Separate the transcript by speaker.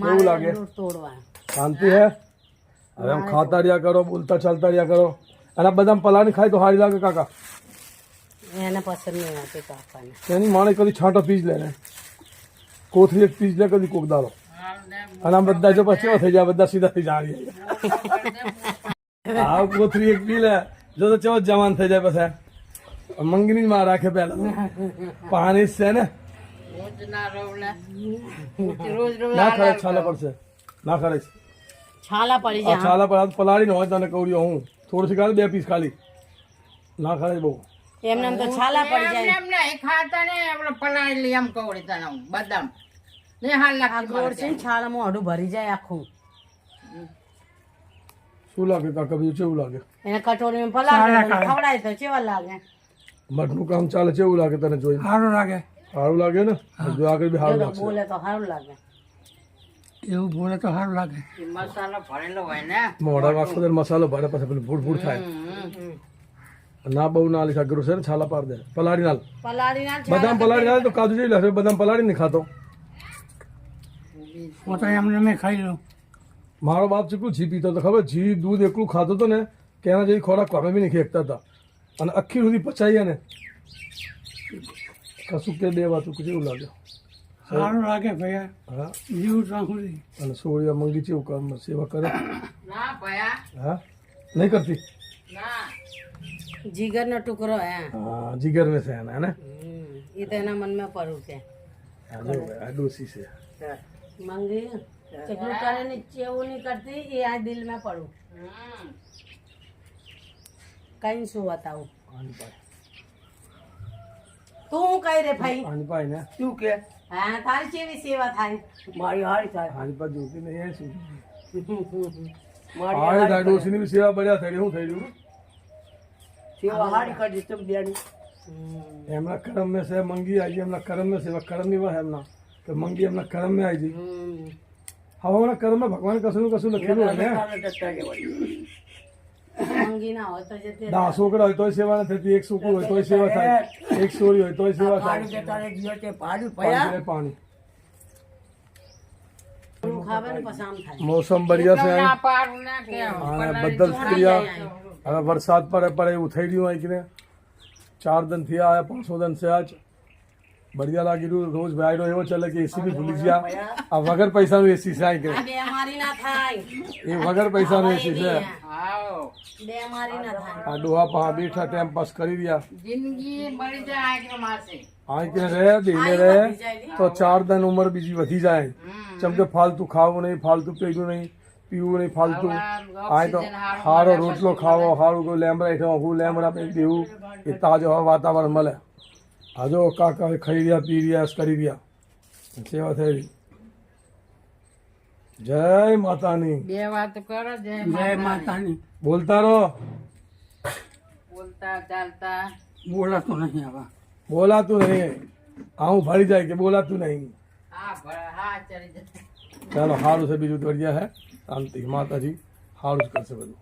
Speaker 1: કેવું લાગે? શાંતિ હે? હવે આમ ખાતા રહ્યા કરો, બોલતા ચાલતા રહ્યા કરો. અને બદામ પલાળી ખાય તો સારી લાગે કાકા?
Speaker 2: એને પસંદ નહીં આવતી કાકાને.
Speaker 1: એની માણે કદી છાંટો પીજ લે ને, કોથળી એક પીજ લે કદી કોક દાડો. અને આમ બધા જો પછી થઈ જાય, બધા સીધા થઈ જાય. હા કોથળી એક પી લે જો તો ચેવો જવાન થઈ જાય. પછી મંગની માં રાખે પેલા પાણી છે ને ના ખરે છાલા પડશે, ના ખરે
Speaker 2: છાલા પડી જાય.
Speaker 1: છાલા પર પલાળી ને હોય તને કવડ્યો હું થોડું ખાલી 2 પીસ ખાલી ના ખરે બહુ
Speaker 2: એમને તો છાલા પડી જાય.
Speaker 3: એમને ખાતા ને આપણે પલાળી લઈ આમ કવડી તને બદામ ને હાલ લાગે
Speaker 2: ગોળ છે ને છાલામાં અડું ભરી જાય આખું.
Speaker 1: શું લાગે કાકા? બીજું કેવું લાગે?
Speaker 2: એને કટોરીમાં પલાળી ખવડાય તો કેવા લાગે?
Speaker 1: મઠનું કામ ચાલે કેવું લાગે તને જોઈને?
Speaker 4: સારું લાગે.
Speaker 1: સારું લાગે ને? જો આગળ બી સારું લાગશે.
Speaker 2: બોલે તો સારું લાગે.
Speaker 4: એવું બોલે તો સારું લાગે.
Speaker 3: મસાલો ભરેલો હોય ને
Speaker 1: મોઢા આખો દર મસાલો ભરે પછી પેલું ભૂડ ભૂડ થાય. ના બહુ ના લી સાગર છે ને છાલા પાડ દે પલાળી નાલ.
Speaker 2: પલાળી ના
Speaker 1: બદામ પલાળી નાલ તો કાજુ જેવી લાગે. બદામ પલાળી નહીં ખાતો.
Speaker 4: હું તો એમને મેં ખાઈ લઉં.
Speaker 1: મારો બાપ ચીકલું ઘી પીતો હતો ખબર? ઘી દૂધ એકલું ખાતો હતો ને કે એના જેવી ખોરાક અમે બી નહીં ખેંચતા હતા. અને આખી સુધી પચાઈએ ને કશું કે 2 વાતું કેવું લાગે?
Speaker 4: સારું લાગે ભૈયા.
Speaker 1: હા
Speaker 4: જીવ સાંભળી.
Speaker 1: અને સોળિયા મંગી ચેવું કામ સેવા કરે?
Speaker 3: ના ભયા
Speaker 1: હા નહીં કરતી?
Speaker 3: ના
Speaker 2: જીગર નો ટુકડો હે.
Speaker 1: હા જીગર में से है ना
Speaker 2: એ તો એના મનમાં પડું છે.
Speaker 1: આ ડોસી છે.
Speaker 2: મંગી ચકલું કરે ને ચેવું નહીં કરતી એ આ દિલ में પડું. કઈ શું બતાવું?
Speaker 1: આની પાય
Speaker 2: તું હું કઈ રે ભાઈ?
Speaker 1: આની પાય ને
Speaker 4: શું કે
Speaker 2: હા તારી કેવી સેવા થાય?
Speaker 4: મારી હારી થાય.
Speaker 1: આની પાય જોતી નહીં એ શું?
Speaker 4: મારી
Speaker 1: હા એ ડોસીની બી સેવા બળ્યા થઈ શું થઈ રહ્યું?
Speaker 4: સેવા હારી કરી તમે બેની.
Speaker 1: એમના કરમ में से मंगी आई एमना करम में सेवा करम नहीं हुआ एमना तो मंगी एमना करम में आई थी. હવે હમણાં કર્મ में भगवान કશું કશું લખેલું હોય ને.
Speaker 2: મંગી ના હોય તો જતી રહે.
Speaker 1: 10 છોકરા હોય તોય સેવા ન થતી, 1 છોકરું હોય તોય સેવા થાય, 1 છોરી હોય તોય સેવા થાય. પાણી પાણી
Speaker 2: ખાવે ને પછી આમ થાય.
Speaker 1: મોસમ बढ़िया છે
Speaker 3: ના પાડું ના કે
Speaker 1: અને બદલ ક્રિયા હવે વરસાદ પડે એવું થઈ રહ્યું હોય કે 4 दिन થયા આયા 500 दिन से आज बढ़िया लागी રહ્યું. રોજ વાયરો એવો ચાલે કે એસી બી ભૂલી ગયા. આ વગર પૈસાનું એસી છે કે
Speaker 2: આ બેમારી ના થાય.
Speaker 1: એ વગર પૈસાનું એસી છે.
Speaker 3: આવો
Speaker 2: બેમારી ના થાય.
Speaker 1: આ ડોહા પા બેઠા ટાઈમ પાસ કરી રહ્યા.
Speaker 3: જિંદગી મળી જાય આગળ માસે
Speaker 1: આ કે રહે દિને રહે તો 4 दिन ઉંમર બીજી વધી જાય. ચમ કે ફાલતુ ખાવું નહીં, ફાલતુ પીવું નહીં, પીવું નહીં ફાલતુ. આ તો સારો રોટલો ખાવો, સારું કોઈ લેમડા હેઠળ હું લેમડા દેવું એ તાજો વાતાવરણ મળે. આ જો કાકા ખાઈ રહ્યા, પી રહ્યા, કરી રહ્યા, સેવા થઈ રહી. જય માતાની.
Speaker 3: બે વાત કરો જય
Speaker 4: જય માતાની.
Speaker 1: બોલતા રહો.
Speaker 3: બોલતા ચાલતા
Speaker 4: બોલાતું નહીં આવા.
Speaker 1: બોલાતું નહીં. આવું ભરી જાય કે બોલાતું નહીં.
Speaker 3: હા ચડી જશે.
Speaker 1: ચાલો સારું છે. બીજું તો बढ़िया है. શાંતિ. માતાજી સારું જ કરશે બધું.